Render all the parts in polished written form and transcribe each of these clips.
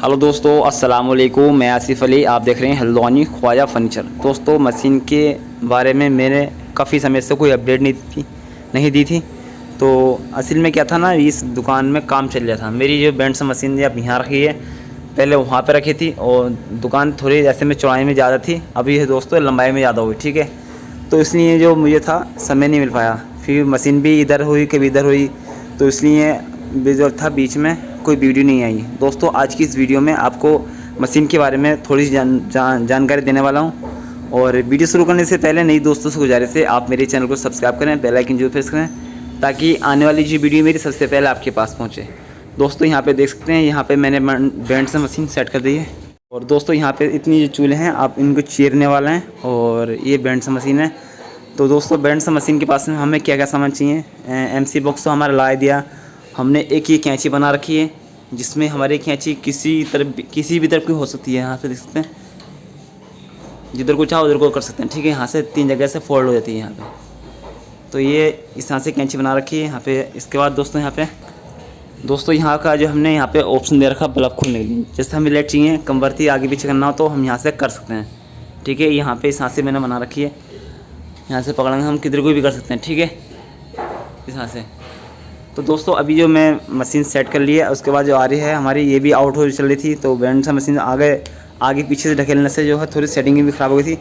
Hello दोस्तों, अस्सलाम वालेकुम। मैं आसिफ अली, आप देख रहे हैं हल्द्वानी ख्वाजा फर्नीचर। दोस्तों, मशीन के बारे में मैंने काफ़ी समय से कोई अपडेट नहीं दी थी। तो असल में क्या था ना, इस दुकान में काम चल रहा था। मेरी जो बैंड से मशीन अब यहाँ रखी है, पहले वहाँ पे रखी थी और दुकान थोड़ी ऐसे में चौड़ाई में ज़्यादा थी, अभी ये दोस्तों लंबाई में ज़्यादा हुई। ठीक है, तो इसलिए जो मुझे था समय नहीं मिल पाया। फिर मशीन भी इधर हुई कभी इधर हुई, तो इसलिए जो था बीच में कोई वीडियो नहीं आई। दोस्तों, आज की इस वीडियो में आपको मशीन के बारे में थोड़ी सी जानकारी देने वाला हूं। और वीडियो शुरू करने से पहले नई दोस्तों से गुजारिश है, आप मेरे चैनल को सब्सक्राइब करें, बेल आइकन जरूर प्रेस करें, ताकि आने वाली जो वीडियो मेरी सबसे पहले आपके पास पहुंचे। दोस्तों, यहाँ पे देख सकते हैं, यहाँ पे मैंने बैंड से मशीन सेट कर दी है। और दोस्तों, यहाँ पे इतनी जो चूल्हे हैं, आप इनको चीरने वाला हैं। और ये बैंड से मशीन है। तो दोस्तों, बैंड से मशीन के पास में हमें क्या क्या सामान चाहिए। MC बॉक्स तो हमारा ला दिया। हमने एक ये कैंची बना रखी है, जिसमें हमारी कैंची किसी भी तरफ की हो सकती है। यहाँ से देख सकते हैं, जिधर को चाहो उधर को कर सकते हैं। ठीक है, यहाँ से 3 जगह से फोल्ड हो जाती है यहाँ पे। तो ये इस तरह से कैंची बना रखी है यहाँ पे। इसके बाद दोस्तों, यहाँ का जो हमने यहाँ पे ऑप्शन दे रखा बल्ब खोलने के लिए। जैसे हमें लाइट चाहिए, कमबरती आगे पीछे करना हो तो हम यहाँ से कर सकते हैं। ठीक है, यहाँ पे इस तरह से मैंने बना रखी है। यहाँ से पकड़ेंगे हम किधर को भी कर सकते हैं। ठीक है, इस तरह से। तो दोस्तों, अभी जो मैं मशीन सेट कर ली है, उसके बाद जो आ रही है हमारी, ये भी आउट हो चल रही थी। तो बैंड से मशीन आगे पीछे से ढकेलने से जो है थोड़ी सेटिंग भी ख़राब हो गई थी।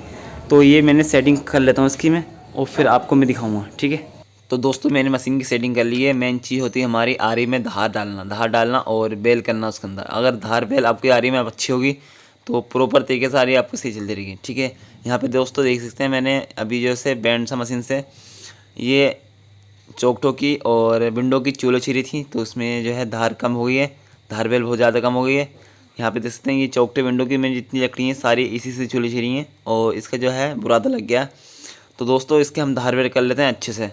तो ये मैंने सेटिंग कर लेता हूँ इसकी मैं, और फिर आपको मैं दिखाऊँगा। ठीक है, तो दोस्तों, मैंने मशीन की सेटिंग कर ली है। मेन चीज़ होती है हमारी आरी में धार डालना और बेल करना उसके अंदर। अगर धार बेल आपकी आरी में अच्छी होगी तो प्रॉपर तरीके से आरी आपको सही चलती रहेगी। ठीक है, यहाँ पे दोस्तों देख सकते हैं, मैंने अभी जो से बैंड सा मशीन से ये चौकटों की और विंडो की चूल्हे चीरी थी, तो उसमें जो है धार कम हो गई है, धार बेल बहुत ज़्यादा कम हो गई है। यहाँ पे देख सकते हैं, ये चौकटे विंडो की मैंने जितनी लकड़ी हैं सारी इसी से चूल्हे चीरी हैं, और इसका जो है बुरादा लग गया। तो दोस्तों, इसके हम धार बेल कर लेते हैं अच्छे से।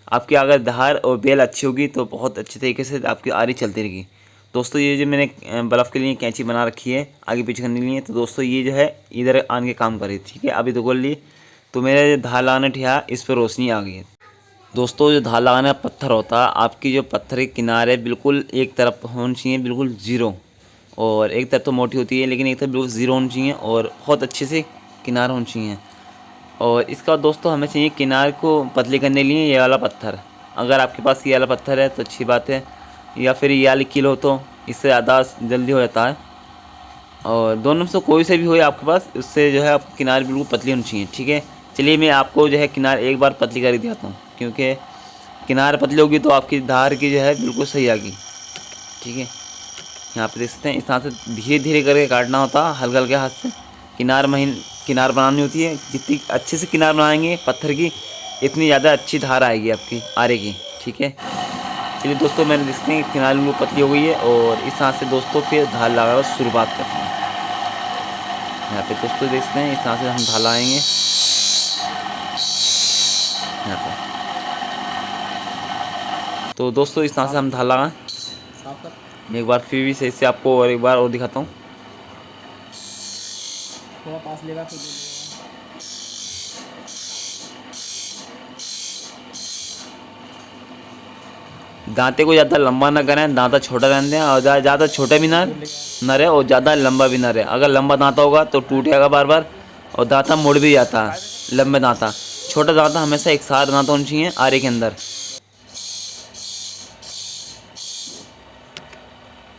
आपकी अगर धार और बेल अच्छी होगी तो बहुत अच्छे तरीके से आपकी आरी चलती रहेगी। दोस्तों, ये जो मैंने बल्ब के लिए कैंची बना रखी है आगे पीछे करने के लिए, तो दोस्तों ये जो है इधर आन के काम कर रही है। ठीक है, अभी तो खोल ली, तो मेरा जो धार लगाने ठिया इस पर रोशनी आ गई है। दोस्तों, जो धार लगाना पत्थर होता है, आपकी जो पत्थर के किनारे बिल्कुल एक तरफ होनी चाहिए, बिल्कुल ज़ीरो। और एक तरफ तो मोटी होती है, लेकिन एक तरफ बिल्कुल ज़ीरो होनी चाहिए, और बहुत अच्छे से किनार होनी चाहिए। और इसका दोस्तों, हमें चाहिए किनार को पतली करने के लिए ये वाला पत्थर। अगर आपके पास ये वाला पत्थर है तो अच्छी बात है, या फिर ये वाली कील हो तो इससे ज़्यादा जल्दी हो जाता है। और दोनों में से कोई से भी हो आपके पास, उससे जो है आपकी किनार बिल्कुल पतली होनी चाहिए। ठीक है, चलिए मैं आपको जो है किनार एक बार पतली कर दिखाता हूँ, क्योंकि किनार पतली होगी तो आपकी धार की जो है बिल्कुल सही आएगी। ठीक है, यहाँ पे देख सकते हैं, इस तरह से धीरे धीरे करके काटना होता है, हल्के हल्के हाथ से। किनार बनानी होती है। जितनी अच्छे से किनार बनाएंगे पत्थर की, इतनी ज़्यादा अच्छी धार आएगी आपकी आरे की। ठीक है, चलिए दोस्तों, मैंने देखते हैं किनार में पतली हो गई है, और इस तरह से दोस्तों फिर धार लगाकर शुरुआत करते हैं। यहाँ पे दोस्तों देख सकते हैं, इस तरह से हम धार लगाएंगे यहाँ पे। तो दोस्तों, इस तरह से हम धार लगाएं। एक बार फिर भी सही से आपको और एक बार और दिखाता हूँ। थोड़ा पास लेगा तो दांते को ज़्यादा लंबा ना करें, दांता छोटा रहने दें, और ज़्यादा छोटा भी ना रहे और ज़्यादा लंबा भी ना रहे। अगर लंबा दांता होगा तो टूटेगा बार बार, और दांता मुड़ भी जाता है। लंबे दांता, छोटा दांता हमेशा एक साथ दांता होना चाहिए आरे के अंदर।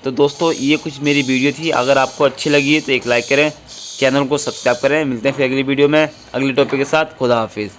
तो दोस्तों, ये कुछ मेरी वीडियो थी। अगर आपको अच्छी लगी है तो एक लाइक करें, चैनल को सब्सक्राइब करें। मिलते हैं फिर अगली वीडियो में अगले टॉपिक के साथ। खुदा हाफिज़।